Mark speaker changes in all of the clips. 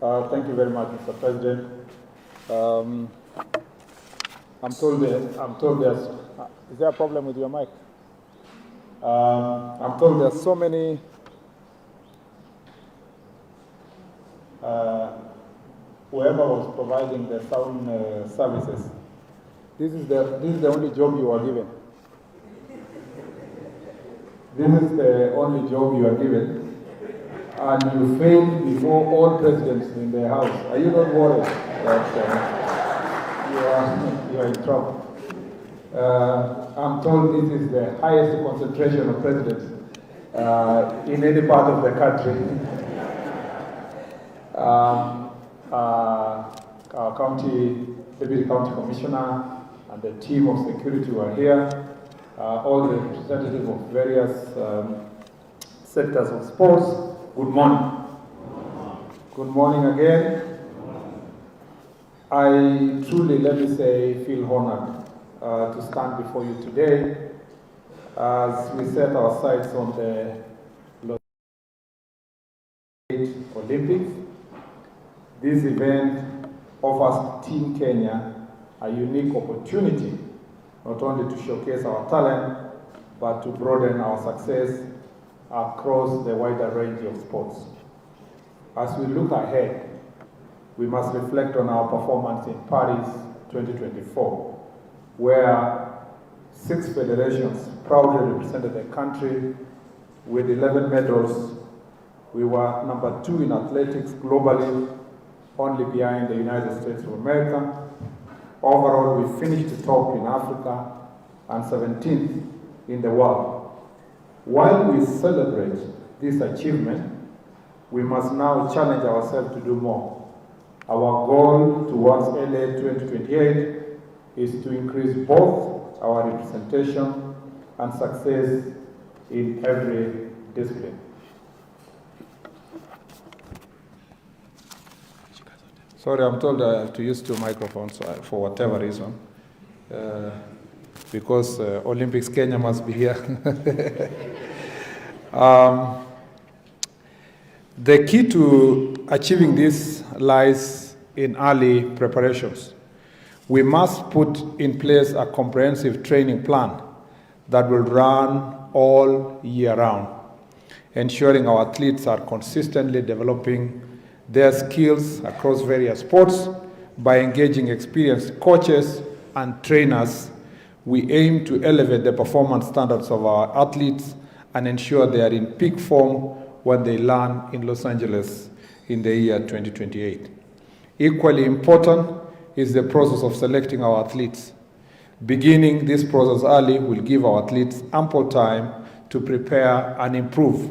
Speaker 1: Thank you very much, Mr. President. I'm told there's, is there a problem with your mic? I'm told there's so many whoever was providing the sound services, this is the only job you are given. This is the only job you are given. And you failed before all presidents in the house. Are you not worried that you are in trouble? I'm told this is the highest concentration of presidents in any part of the country. Our Deputy County Commissioner and the team of security who are here, all the representatives of various sectors of sports. Good morning. Good morning again. I truly, let me say, feel honored to stand before you today as we set our sights on the Olympics. This event offers Team Kenya a unique opportunity not only to showcase our talent, but to broaden our success across the wider range of sports. As we look ahead, we must reflect on our performance in Paris 2024, where 6 federations proudly represented the country with 11 medals. We were number 2 in athletics globally, only behind the United States of America. Overall, we finished top in Africa and 17th in the world. While we celebrate this achievement, we must now challenge ourselves to do more. Our goal towards LA 2028 is to increase both our representation and success in every discipline. Sorry, I'm told I have to use 2 microphones for whatever reason. Because Olympics Kenya must be here. The key to achieving this lies in early preparations. We must put in place a comprehensive training plan that will run all year round, ensuring our athletes are consistently developing their skills across various sports by engaging experienced coaches and trainers. We aim to elevate the performance standards of our athletes and ensure they are in peak form when they land in Los Angeles in the year 2028. Equally important is the process of selecting our athletes. Beginning this process early will give our athletes ample time to prepare and improve.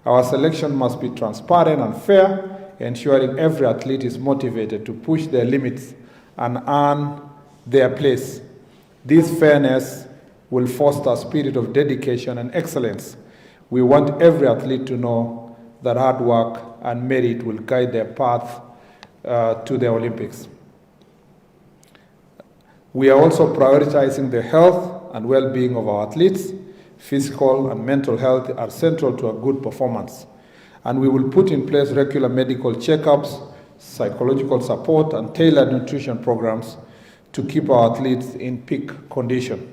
Speaker 1: Our selection must be transparent and fair, ensuring every athlete is motivated to push their limits and earn their place. This fairness will foster a spirit of dedication and excellence. We want every athlete to know that hard work and merit will guide their path to the Olympics. We are also prioritizing the health and well-being of our athletes. Physical and mental health are central to a good performance, and we will put in place regular medical checkups, psychological support, and tailored nutrition programs to keep our athletes in peak condition.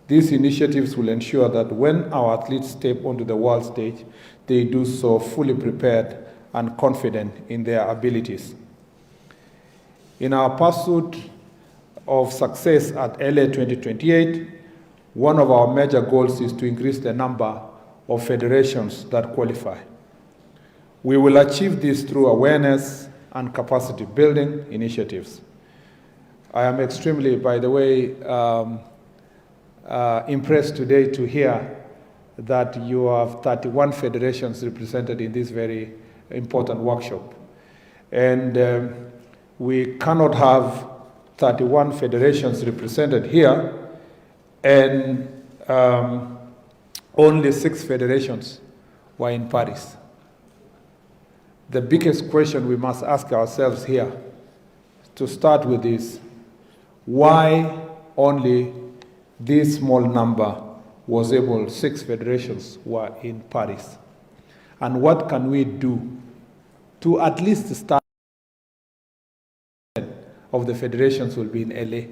Speaker 1: These initiatives will ensure that when our athletes step onto the world stage, they do so fully prepared and confident in their abilities. In our pursuit of success at LA 2028, one of our major goals is to increase the number of federations that qualify. We will achieve this through awareness and capacity building initiatives. I am extremely, by the way, impressed today to hear that you have 31 federations represented in this very important workshop. And we cannot have 31 federations represented here and only 6 federations were in Paris. The biggest question we must ask ourselves here to start with is, why only this small number was able, 6 federations were in Paris? And what can we do to at least start of the federations will be in LA.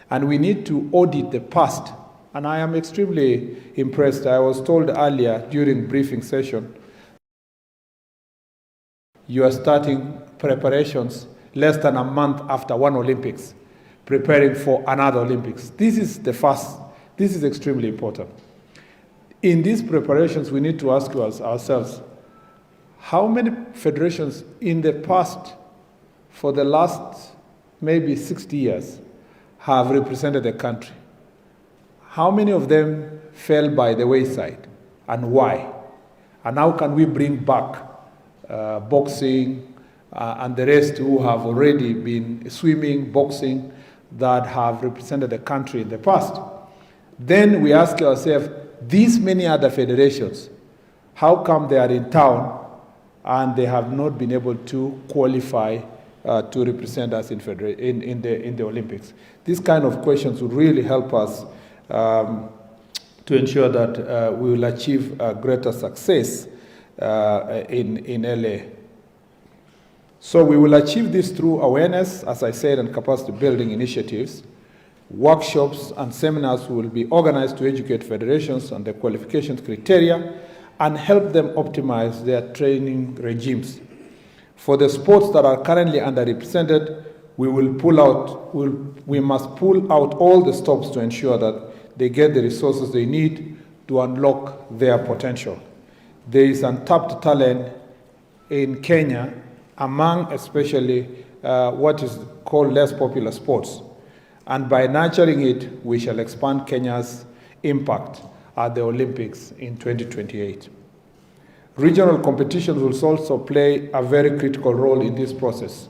Speaker 1: And we need to audit the past. And I am extremely impressed. I was told earlier during briefing session, you are starting preparations less than a month after one Olympics, preparing for another Olympics. This is the first. This is extremely important. In these preparations, we need to ask ourselves, how many federations in the past, for the last maybe 60 years, have represented the country? How many of them fell by the wayside, and why? And how can we bring back boxing and the rest who have already been swimming, boxing, that have represented the country in the past? Then we ask ourselves, these many other federations, how come they are in town and they have not been able to qualify to represent us in the Olympics? These kind of questions would really help us to ensure that we will achieve greater success in LA. So we will achieve this through awareness, as I said, and capacity building initiatives. Workshops and seminars will be organized to educate federations on the qualification criteria and help them optimize their training regimes. For the sports that are currently underrepresented, we must pull out all the stops to ensure that they get the resources they need to unlock their potential. There is untapped talent in Kenya among especially what is called less popular sports. And by nurturing it, we shall expand Kenya's impact at the Olympics in 2028. Regional competitions will also play a very critical role in this process.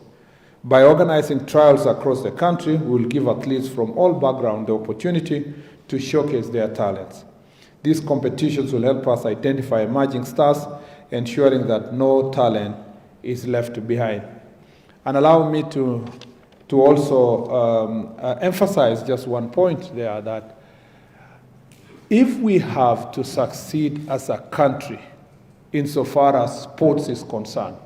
Speaker 1: By organizing trials across the country, we will give athletes from all backgrounds the opportunity to showcase their talents. These competitions will help us identify emerging stars, ensuring that no talent is left behind. And allow me to also emphasize just one point there, that if we have to succeed as a country insofar as sports is concerned,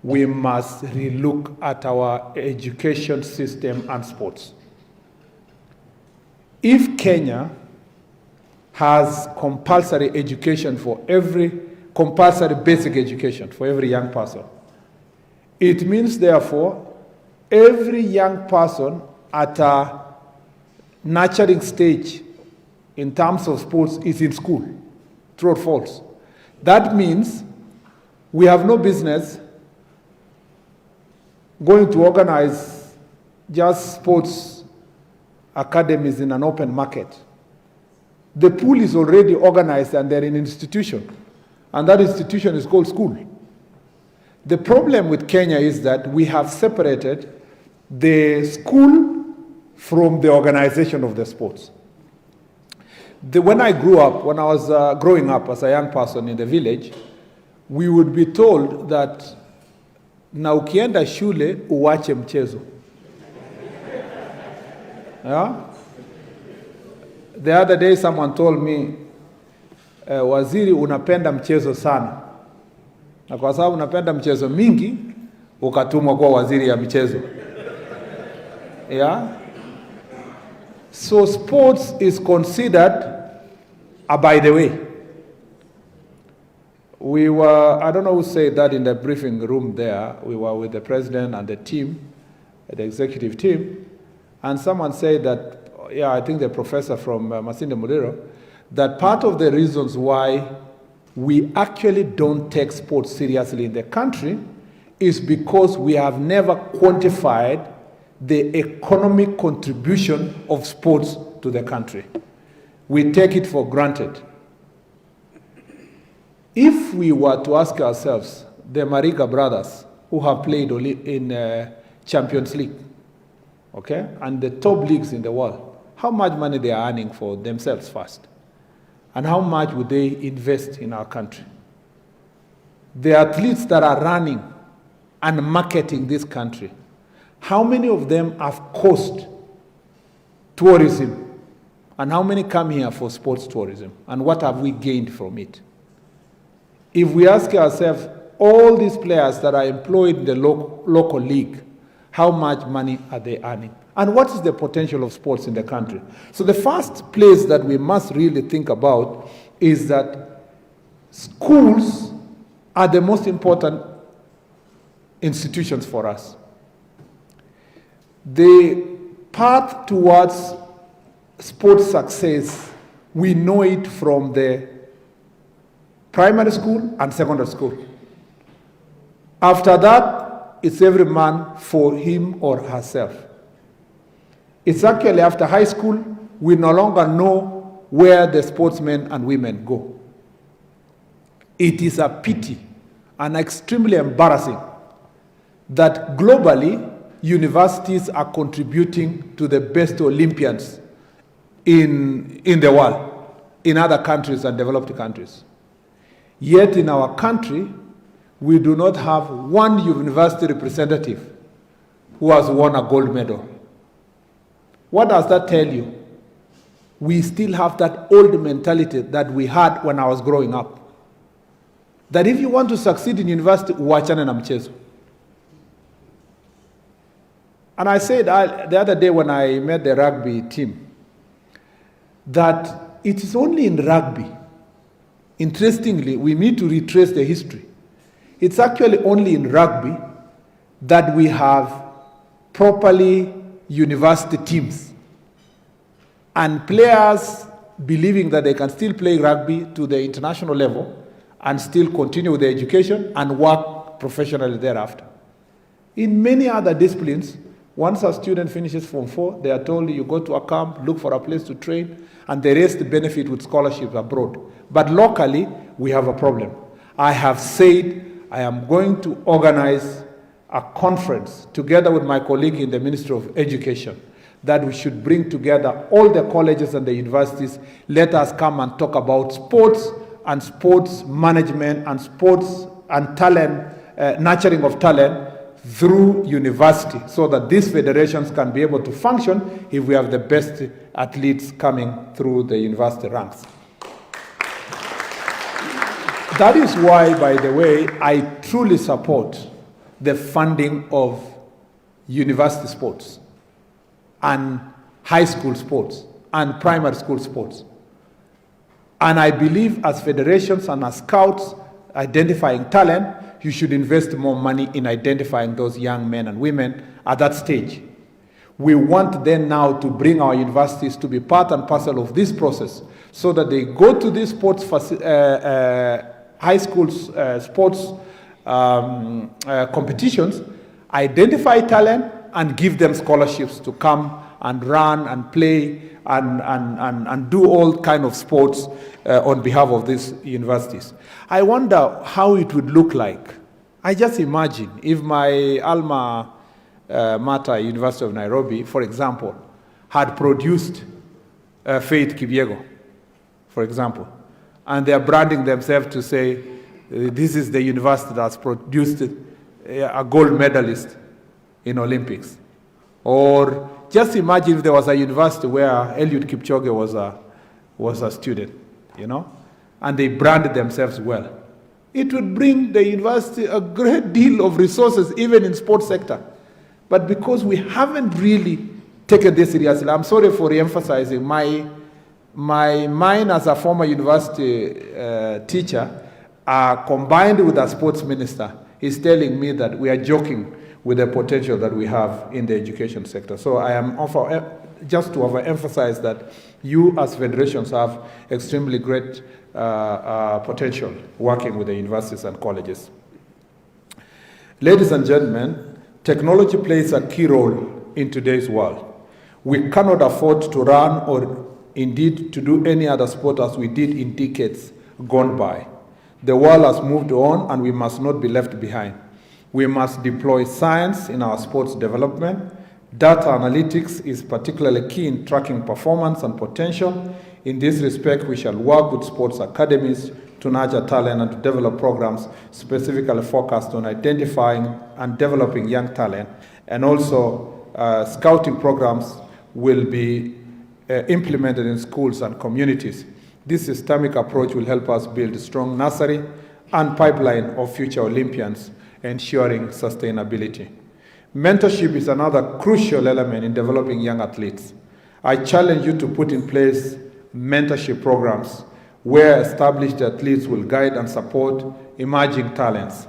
Speaker 1: we must relook at our education system and sports. If Kenya has compulsory education compulsory basic education for every young person, it means therefore every young person at a nurturing stage in terms of sports is in school. True or false? That means we have no business going to organize just sports academies in an open market. The pool is already organized and they're in an institution, and that institution is called school. The problem with Kenya is that we have separated the school from the organization of the sports. When I was growing up as a young person in the village, we would be told that na ukienda shule uwache mchezo. Yeah? The other day someone told me, waziri unapenda mchezo sana. Na kwa sababu unapenda mchezo mingi, ukatumwa kuwa waziri ya michezo. Yeah? So sports is considered a by the way. I don't know who said that in the briefing room there. We were with the president and the team, the executive team, and someone said that, I think the professor from Masinde Muliro, that part of the reasons why we actually don't take sports seriously in the country is because we have never quantified the economic contribution of sports to the country. We take it for granted. If we were to ask ourselves, the Mariga brothers who have played in Champions League, okay, and the top leagues in the world, how much money they are earning for themselves first, and how much would they invest in our country? The athletes that are running and marketing this country, how many of them have cost tourism? And how many come here for sports tourism? And what have we gained from it? If we ask ourselves, all these players that are employed in the local league, How much money are they earning? And what is the potential of sports in the country? So the first place that we must really think about is that schools are the most important institutions for us. The path towards sports success, we know it from the primary school and secondary school. After that, it's every man for him or herself. It's actually after high school, we no longer know where the sportsmen and women go. It is a pity and extremely embarrassing that globally, universities are contributing to the best Olympians in the world, in other countries and developed countries. Yet in our country, we do not have one university representative who has won a gold medal. What does that tell you? We still have that old mentality that we had when I was growing up. That if you want to succeed in university, uachane na mchezo. And I said the other day when I met the rugby team, that it is only in rugby, interestingly, we need to retrace the history. It's actually only in rugby that we have properly university teams and players believing that they can still play rugby to the international level and still continue with their education and work professionally thereafter. In many other disciplines, once a student finishes Form 4, they are told you go to a camp, look for a place to train, and the rest benefit with scholarships abroad. But locally, we have a problem. I have said I am going to organize a conference together with my colleague in the Ministry of Education that we should bring together all the colleges and the universities. Let us come and talk about sports and sports management and sports and talent, nurturing of talent through university, so that these federations can be able to function if we have the best athletes coming through the university ranks. That is why, by the way, I truly support the funding of university sports and high school sports and primary school sports. And I believe as federations and as scouts identifying talent, you should invest more money in identifying those young men and women at that stage. We want them now to bring our universities to be part and parcel of this process so that they go to these sports high school sports competitions, identify talent, and give them scholarships to come and run and play and do all kind of sports on behalf of these universities. I wonder how it would look like. I just imagine if my alma mater, University of Nairobi, for example, had produced Faith Kipyegon, for example, and they are branding themselves to say, this is the university that's produced a gold medalist in Olympics. Or just imagine if there was a university where Eliud Kipchoge was a student, you know, and they branded themselves well. It would bring the university a great deal of resources, even in sports sector. But because we haven't really taken this seriously, I'm sorry for re-emphasizing, my mind as a former university teacher, combined with a sports minister, is telling me that we are joking with the potential that we have in the education sector. So I am just to overemphasize that you as federations have extremely great potential working with the universities and colleges. Ladies and gentlemen, technology plays a key role in today's world. We cannot afford to run or indeed to do any other sport as we did in decades gone by. The world has moved on and we must not be left behind. We must deploy science in our sports development. Data analytics is particularly key in tracking performance and potential. In this respect, we shall work with sports academies to nurture talent and to develop programs specifically focused on identifying and developing young talent. And also, scouting programs will be implemented in schools and communities. This systemic approach will help us build a strong nursery and pipeline of future Olympians, ensuring sustainability. Mentorship is another crucial element in developing young athletes. I challenge you to put in place mentorship programs where established athletes will guide and support emerging talents.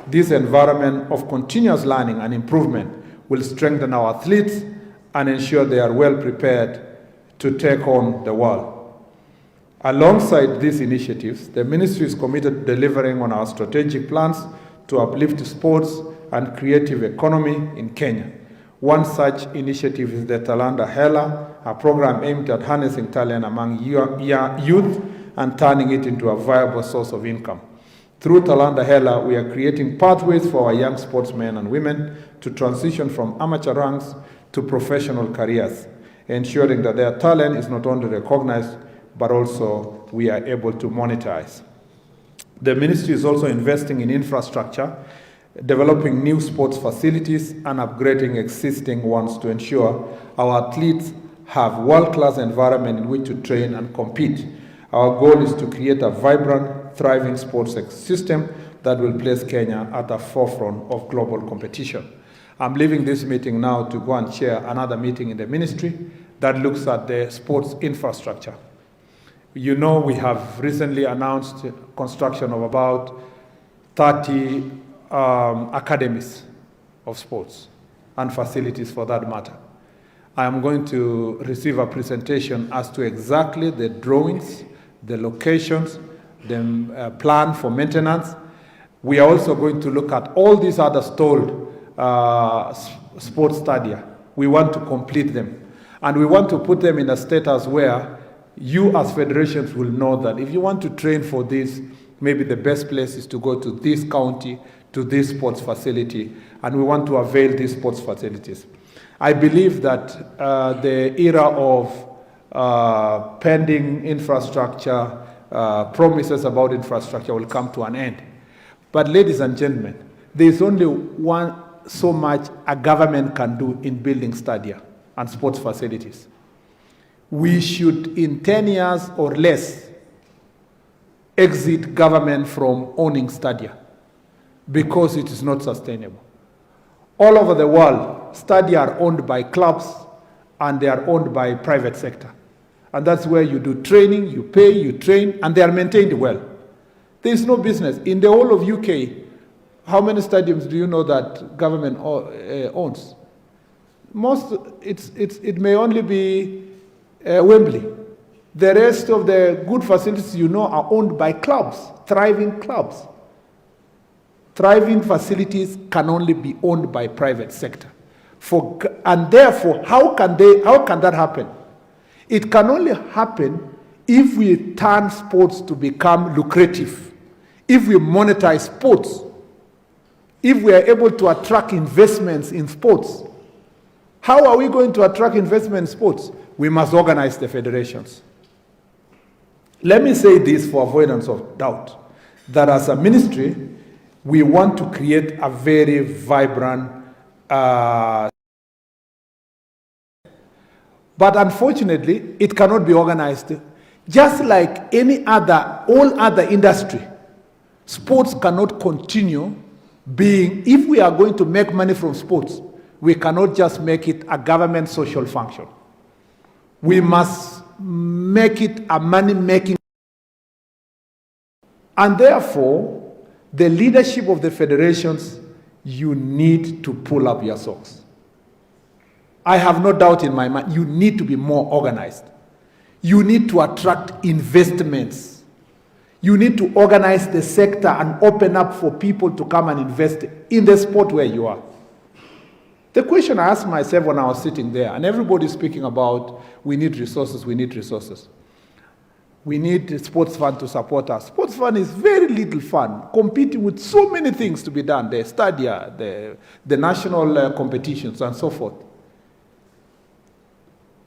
Speaker 1: This environment of continuous learning and improvement will strengthen our athletes and ensure they are well prepared to take on the world. Alongside these initiatives, the ministry is committed to delivering on our strategic plans to uplift sports and creative economy in Kenya. One such initiative is the Talanta Hela, a program aimed at harnessing talent among youth and turning it into a viable source of income. Through Talanta Hela, we are creating pathways for our young sportsmen and women to transition from amateur ranks to professional careers, ensuring that their talent is not only recognized, but also we are able to monetize. The ministry is also investing in infrastructure, developing new sports facilities and upgrading existing ones to ensure our athletes have world-class environment in which to train and compete. Our goal is to create a vibrant, thriving sports ecosystem that will place Kenya at the forefront of global competition. I'm leaving this meeting now to go and chair another meeting in the ministry that looks at the sports infrastructure. You know, we have recently announced construction of about 30 academies of sports and facilities for that matter. I am going to receive a presentation as to exactly the drawings, the locations, the plan for maintenance. We are also going to look at all these other stalled sports stadia. We want to complete them. And we want to put them in a status where you as federations will know that if you want to train for this, maybe the best place is to go to this county, to this sports facility, and we want to avail these sports facilities. I believe that the era of pending infrastructure, promises about infrastructure will come to an end. But ladies and gentlemen, there is only so much a government can do in building stadia and sports facilities. We should, in 10 years or less, exit government from owning stadia because it is not sustainable. All over the world, stadia are owned by clubs and they are owned by private sector. And that's where you do training, you pay, you train, and they are maintained well. There is no business. In the whole of UK, how many stadiums do you know that government owns? It may only be Wembley. The rest of the good facilities you know are owned by clubs, thriving clubs. Thriving facilities can only be owned by private sector. And therefore, how can that happen? It can only happen if we turn sports to become lucrative, if we monetize sports, if we are able to attract investments in sports. How are we going to attract investment in sports? We must organize the federations. Let me say this for avoidance of doubt, that as a ministry, we want to create a very vibrant but unfortunately, it cannot be organized. Just like all other industry, sports cannot continue being, if we are going to make money from sports, we cannot just make it a government social function. We must make it a money-making. And therefore, the leadership of the federations, you need to pull up your socks. I have no doubt in my mind, you need to be more organized. You need to attract investments. You need to organize the sector and open up for people to come and invest in the sport where you are. The question I asked myself when I was sitting there, and everybody's speaking about, we need resources, we need resources. We need the sports fund to support us. Sports fund is very little fund, competing with so many things to be done, the stadia, the national competitions, and so forth.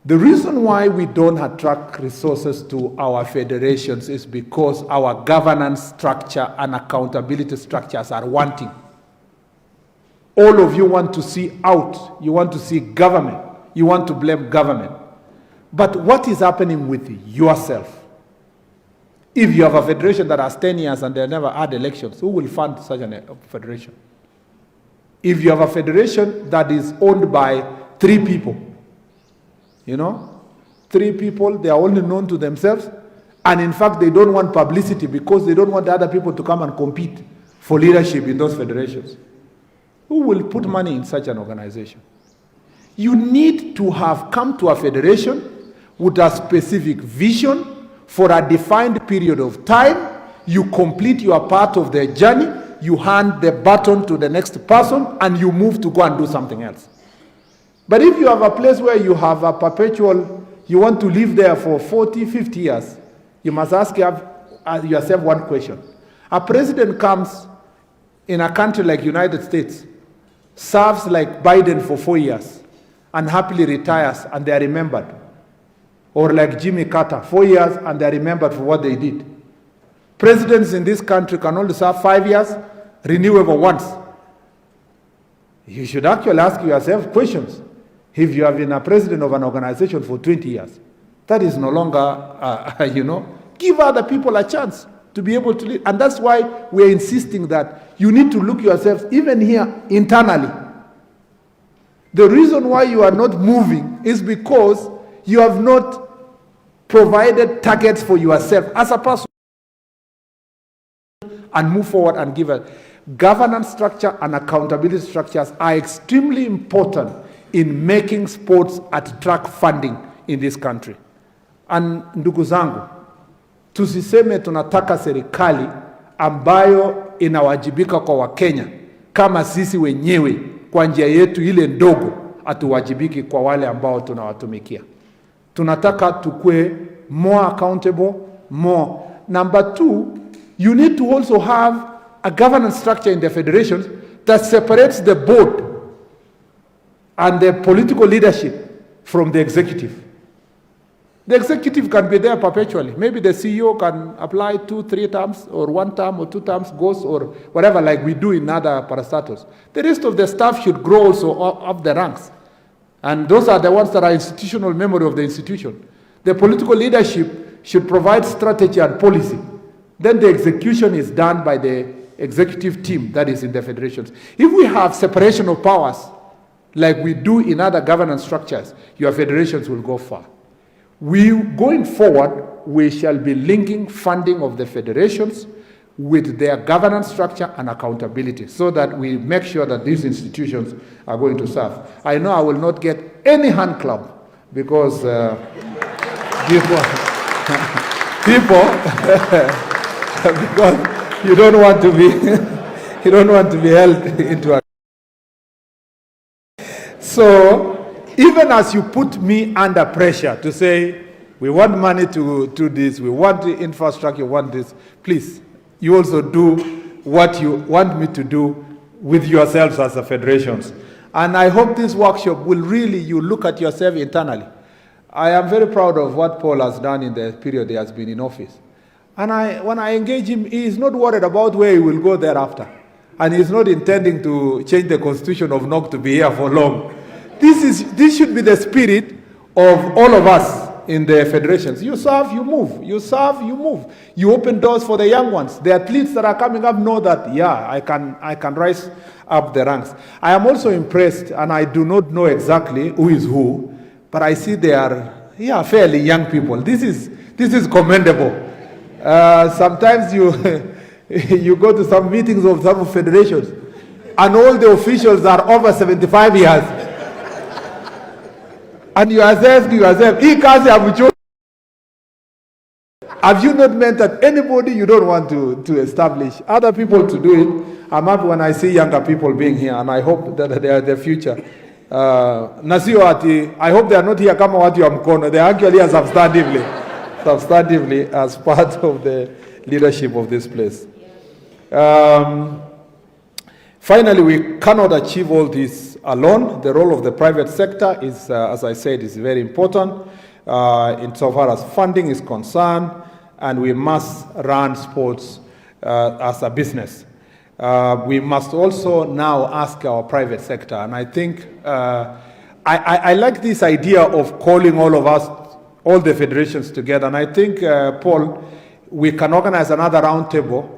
Speaker 1: The reason why we don't attract resources to our federations is because our governance structure and accountability structures are wanting. All of you want to see out. You want to see government. You want to blame government. But what is happening with yourself? If you have a federation that has 10 years and they never had elections, who will fund such a federation? if you have a federation that is owned by 3 people, 3 people, they are only known to themselves, and in fact they don't want publicity because they don't want the other people to come and compete for leadership in those federations. Who will put money in such an organization? You need to have come to a federation with a specific vision for a defined period of time. You complete your part of the journey, you hand the baton to the next person, and you move to go and do something else. But if you have a place where you have a perpetual, you want to live there for 40, 50 years, you must ask yourself one question. A president comes in a country like United States, serves like Biden for 4 years, and happily retires, and they are remembered. Or like Jimmy Carter, 4 years, and they are remembered for what they did. Presidents in this country can only serve 5 years, renewable once. You should actually ask yourself questions. If you have been a president of an organization for 20 years, that is no longer, give other people a chance to be able to lead. And that's why we're insisting that you need to look yourselves, even here, internally. The reason why you are not moving is because you have not provided targets for yourself as a person and move forward and give a governance structure and accountability structures are extremely important in making sports attract funding in this country. And ndugu zangu, tusiseme tunataka serikali ambayo inawajibika kwa Wakenya kama sisi wenyewe kwa njia yetu ile ndogo atuwajibiki kwa wale ambao tunawatumikia. Tunataka tukue more accountable, more. Number 2, you need to also have a governance structure in the federations that separates the board and the political leadership from the executive. The executive can be there perpetually. Maybe the CEO can apply 2, 3 terms, or 1 term or 2 terms, goes, or whatever, like we do in other parastatals. The rest of the staff should grow also up the ranks. And those are the ones that are institutional memory of the institution. The political leadership should provide strategy and policy. Then the execution is done by the executive team that is in the federations. If we have separation of powers, like we do in other governance structures, your federations will go far. Going forward, we shall be linking funding of the federations with their governance structure and accountability so that we make sure that these institutions are going to serve. I know I will not get any hand club because because you don't want to be held into a. So even as you put me under pressure to say, we want money to do this, we want the infrastructure, we want this, please, you also do what you want me to do with yourselves as the federations. And I hope this workshop will really, you look at yourself internally. I am very proud of what Paul has done in the period he has been in office. And when I engage him, he is not worried about where he will go thereafter. And he's not intending to change the constitution of NOC to be here for long. This should be the spirit of all of us in the federations. You serve, you move. You serve, you move. You open doors for the young ones. The athletes that are coming up know that, yeah, I can rise up the ranks. I am also impressed, and I do not know exactly who is who, but I see they are, fairly young people. This is commendable. Sometimes you go to some meetings of some federations, and all the officials are over 75 years. And you are asking yourself, have you not meant that anybody you don't want to establish other people to do it? I'm happy when I see younger people being here, and I hope that they are the future. I hope they are not here kama watu ya mkono. They are actually here substantively as part of the leadership of this place. Finally, we cannot achieve all this alone. The role of the private sector is, as I said, is very important insofar as funding is concerned, and we must run sports as a business. We must also now ask our private sector, and I think I like this idea of calling all of us, all the federations together, and I think, Paul, we can organize another roundtable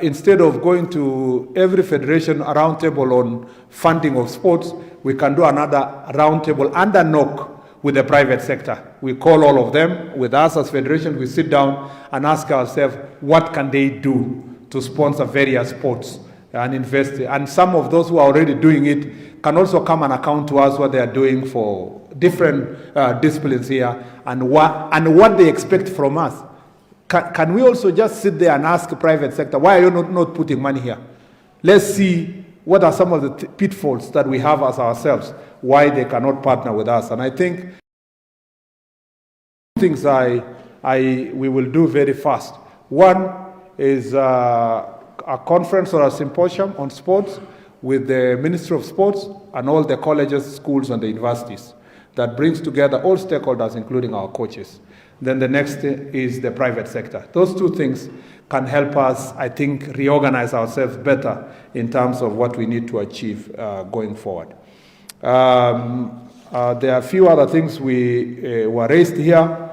Speaker 1: instead of going to every federation a round table on funding of sports, we can do another round table under NOC with the private sector. We call all of them. With us as federation, we sit down and ask ourselves, what can they do to sponsor various sports and invest? And some of those who are already doing it can also come and account to us what they are doing for different disciplines here and what they expect from us. Can we also just sit there and ask the private sector, why are you not putting money here? Let's see what are some of the pitfalls that we have as ourselves, why they cannot partner with us. And I think things we will do very fast. One is a conference or a symposium on sports with the Ministry of Sports and all the colleges, schools, and the universities that brings together all stakeholders, including our coaches. Then the next is the private sector. Those two things can help us, I think, reorganize ourselves better in terms of what we need to achieve going forward. There are a few other things were raised here.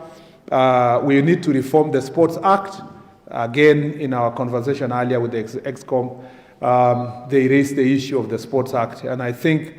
Speaker 1: We need to reform the Sports Act. Again, in our conversation earlier with the EXCOM, they raised the issue of the Sports Act. And I think,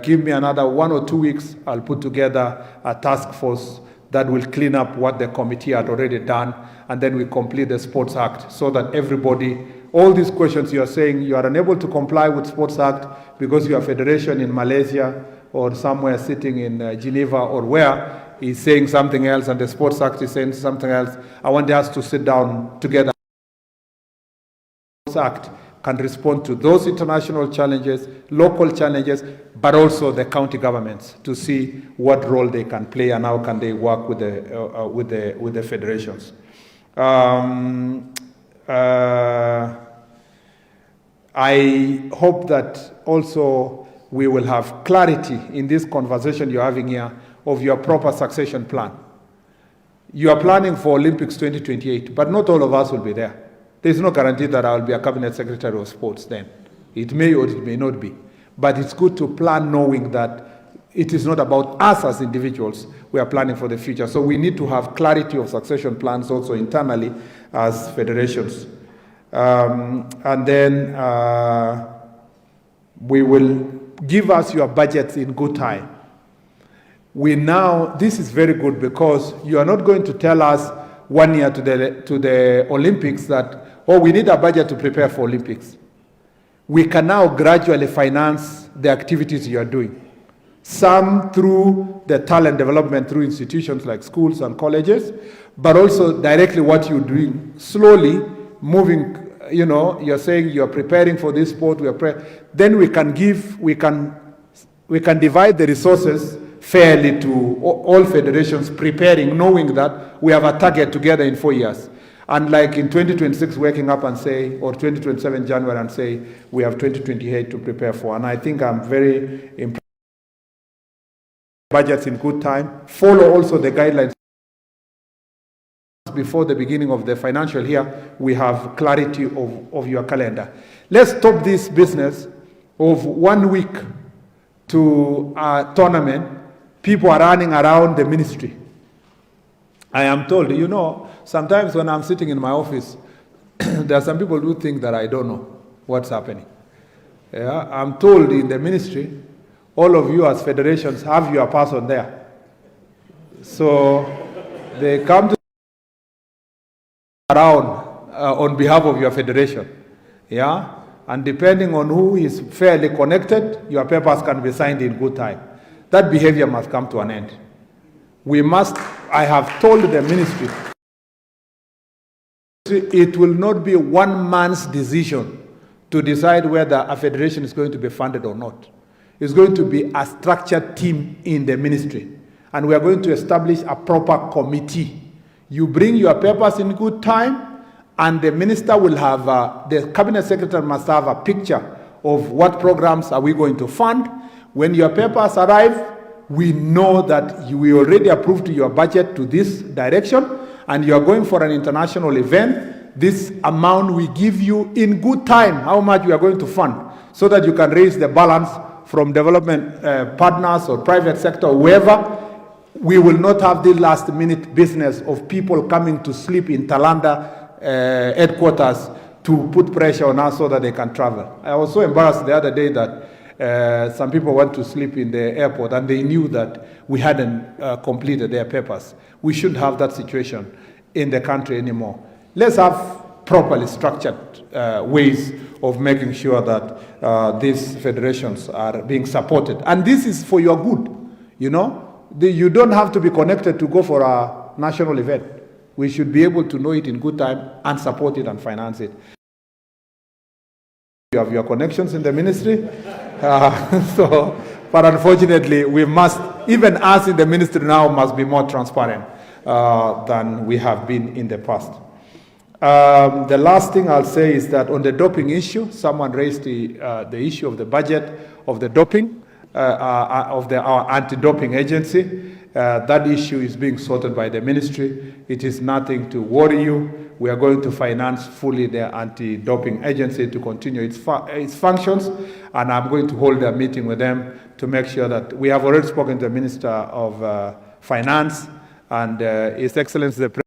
Speaker 1: give me another 1 or 2 weeks, I'll put together a task force that will clean up what the committee had already done, and then we complete the Sports Act so that everybody, all these questions you are saying, you are unable to comply with Sports Act because your federation in Malaysia or somewhere sitting in Geneva or where is saying something else and the Sports Act is saying something else. I want us to sit down together. The Sports Act can respond to those international challenges, local challenges, but also the county governments to see what role they can play and how can they work with the federations. I hope that also we will have clarity in this conversation you're having here of your proper succession plan. You are planning for Olympics 2028, but not all of us will be there. There's no guarantee that I will be a cabinet secretary of sports then. It may or it may not be. But it's good to plan knowing that it is not about us as individuals. We are planning for the future. So we need to have clarity of succession plans also internally as federations. And then we will give us your budgets in good time. This is very good because you are not going to tell us 1 year to the Olympics that, oh, we need a budget to prepare for Olympics. We can now gradually finance the activities you are doing. Some through the talent development through institutions like schools and colleges, but also directly what you're doing, slowly moving, you're saying you're preparing for this sport, then we can divide the resources fairly to all federations preparing, knowing that we have a target together in 4 years. And like in 2026, waking up and say, or 2027 January and say, we have 2028 to prepare for. And I think I'm very impressed. Budgets in good time. Follow also the guidelines. Before the beginning of the financial year, we have clarity of your calendar. Let's stop this business of 1 week to a tournament. People are running around the ministry. I am told, sometimes when I'm sitting in my office, there are some people who think that I don't know what's happening. Yeah, I'm told in the ministry, all of you as federations have your person there. So they come to around on behalf of your federation. Yeah, and depending on who is fairly connected, your papers can be signed in good time. That behavior must come to an end. I have told the ministry, it will not be one man's decision to decide whether a federation is going to be funded or not. It's going to be a structured team in the ministry. And we are going to establish a proper committee. You bring your papers in good time, and the minister will have, the cabinet secretary must have a picture of what programs are we going to fund. When your papers arrive, we know that we already approved your budget to this direction, and you are going for an international event. This amount we give you in good time, how much we are going to fund, so that you can raise the balance from development partners or private sector, whoever. We will not have the last minute business of people coming to sleep in Talanda headquarters to put pressure on us so that they can travel. I was so embarrassed the other day that some people went to sleep in the airport and they knew that we hadn't completed their papers. We shouldn't have that situation in the country anymore. Let's have properly structured ways of making sure that these federations are being supported. And this is for your good, you know. You don't have to be connected to go for a national event. We should be able to know it in good time and support it and finance it. You have your connections in the ministry. But unfortunately, we must, even us in the ministry now, must be more transparent than we have been in the past. The last thing I'll say is that on the doping issue, someone raised the issue of the budget of the doping, of our anti-doping agency. That issue is being sorted by the ministry. It is nothing to worry you. We are going to finance fully the anti-doping agency to continue its functions, and I'm going to hold a meeting with them to make sure that we have already spoken to the Minister of Finance and His Excellency the President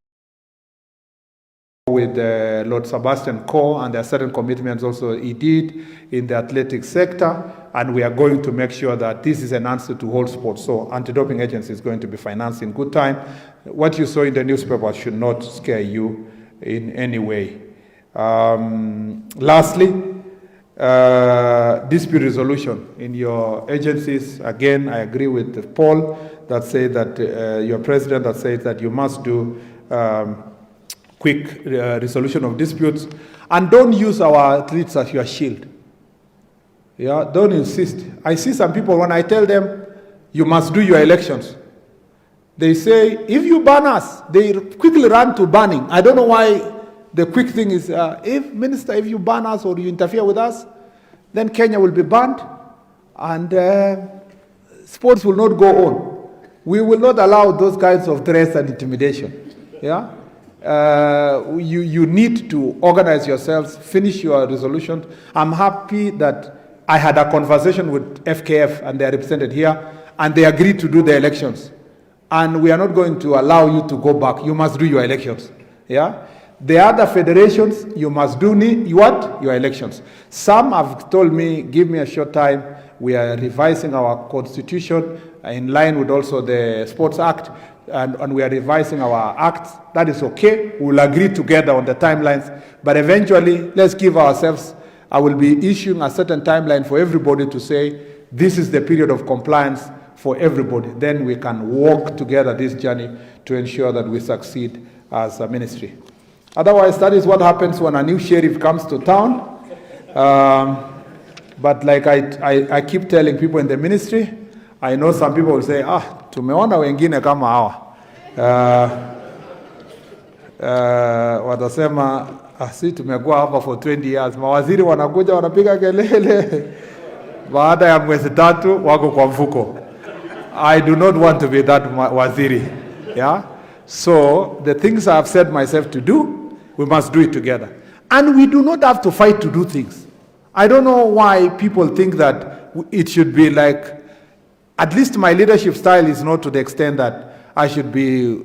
Speaker 1: with Lord Sebastian Coe, and there are certain commitments also he did in the athletic sector, and we are going to make sure that this is an answer to all sports. So anti-doping agency is going to be financed in good time. What you saw in the newspaper should not scare you in any way. Lastly, dispute resolution in your agencies. Again, I agree with Paul that said that your president that said that you must do quick resolution of disputes, and don't use our athletes as your shield. Yeah, don't insist. I see some people, when I tell them you must do your elections, they say if you ban us, they quickly run to banning. I don't know why. The quick thing is if you ban us or you interfere with us, then Kenya will be banned and sports will not go on. We will not allow those kinds of threats and intimidation. Yeah. You need to organize yourselves, finish your resolution. I'm happy that I had a conversation with FKF and they are represented here, and they agreed to do the elections. And we are not going to allow you to go back. You must do your elections. Yeah. The other federations, you must do your elections. Some have told me, give me a short time. We are revising our constitution in line with also the Sports Act, and we are revising our acts. That is okay. We'll agree together on the timelines. But eventually, let's give ourselves, I will be issuing a certain timeline for everybody to say, this is the period of compliance for everybody. Then we can walk together this journey to ensure that we succeed as a ministry. Otherwise, that is what happens when a new sheriff comes to town. But like I keep telling people in the ministry, I know some people will say, tumeona wengine kama hawa. Watasema, si tumekuwa hapa for 20 years. Mawaziri wanakuja wanapiga kelele. Baada ya mwezi 3 wako kwa mfuko. I do not want to be that waziri. Yeah? So the things I have set myself to do, we must do it together. And we do not have to fight to do things. I don't know why people think that it should be like, at least my leadership style is not to the extent that I should be,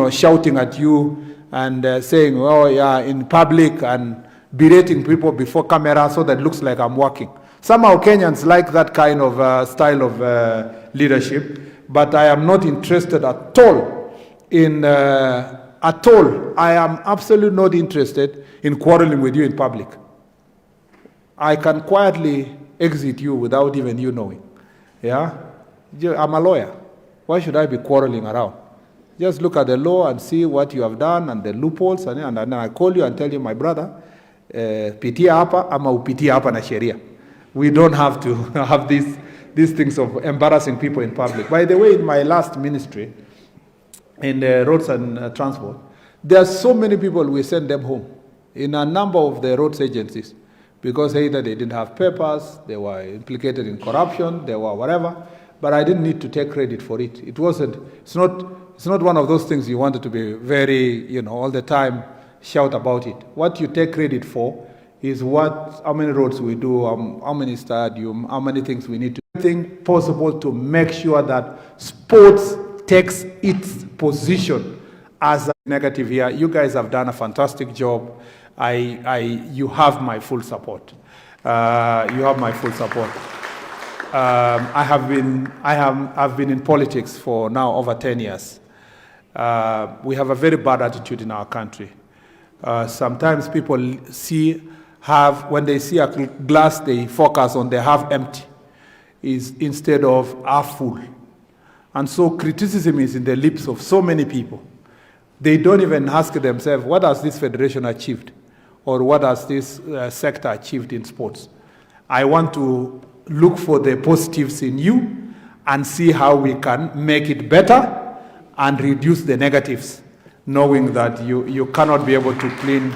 Speaker 1: shouting at you and saying, oh yeah, in public and berating people before camera so that it looks like I'm working. Somehow Kenyans like that kind of style of leadership, but I am not interested at all in, I am absolutely not interested in quarreling with you in public. I can quietly exit you without even you knowing. Yeah? I'm a lawyer. Why should I be quarreling around? Just look at the law and see what you have done and the loopholes, and then I call you and tell you, my brother, pitia hapa ama upitia hapa na sheria. We don't have to have these things of embarrassing people in public. By the way, in my last ministry, in the roads and transport, there are so many people, we send them home in a number of the roads agencies because either they didn't have papers, they were implicated in corruption, they were whatever, but I didn't need to take credit for it. It's not one of those things you wanted to be very, all the time shout about it. What you take credit for is how many roads we do, how many stadiums, how many things we need to do. Everything possible to make sure that sports takes its position as a negative here. You guys have done a fantastic job. You have my full support. You have my full support. I've been in politics for now over 10 years. We have a very bad attitude in our country. Sometimes people when they see a glass, they focus on the half empty instead of half full. And so criticism is in the lips of so many people. They don't even ask themselves, what has this federation achieved? Or what has this sector achieved in sports? I want to look for the positives in you and see how we can make it better and reduce the negatives, knowing that you cannot be able to clean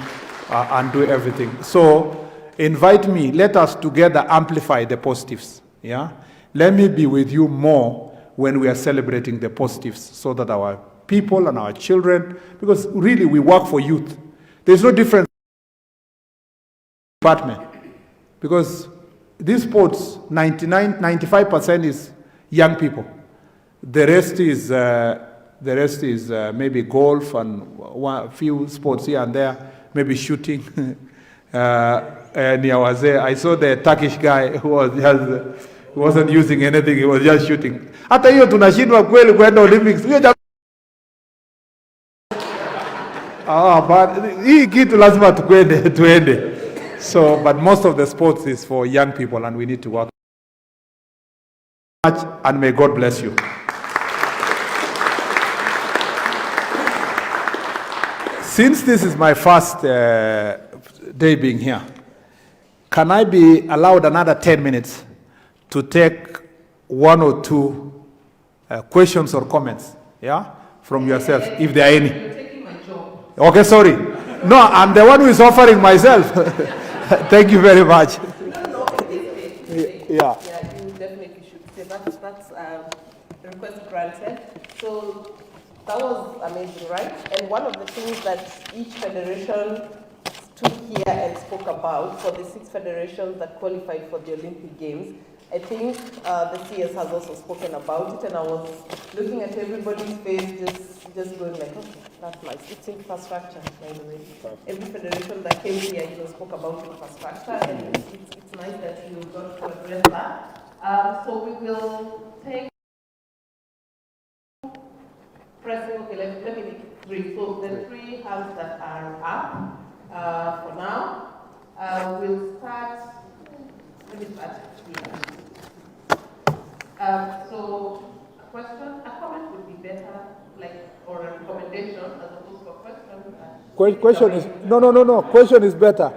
Speaker 1: and do everything. So invite me, let us together amplify the positives. Yeah? Let me be with you more when we are celebrating the positives so that our people and our children, because really we work for youth. There's no difference department, because these sports, 95% is young people. The rest is maybe golf and a few sports here and there, maybe shooting. And I was there. I saw the Turkish guy who wasn't using anything, he was just shooting. Hata hiyo tunashindwa kweli kwenda Olympics. But hii kitu lazima tuende. So, but most of the sports is for young people and we need to work much, and may God bless you. Since this is my first day being here, can I be allowed another 10 minutes to take one or two questions or comments, from yourself, if there are any?
Speaker 2: You're taking my job.
Speaker 1: Okay, sorry. No, I'm the one who is offering myself. Thank you very much.
Speaker 2: No,
Speaker 1: Yeah.
Speaker 2: Yeah, you definitely should say that's request granted. So that was amazing, right? And one of the things that each federation stood here and spoke about for the 6 federations that qualified for the Olympic Games, I think the CS has also spoken about it, and I was looking at everybody's face just going like, okay, that's nice. It's infrastructure, by the way. Every federation that came here, spoke about infrastructure, and it's nice that you got to address that. So we will take pressing. Okay, let me make it brief. So the 3 hands that are up for now. We'll start. Let me start here. So a question, a comment would be better, or a recommendation as opposed to a question.
Speaker 1: Question is, no. Question is better.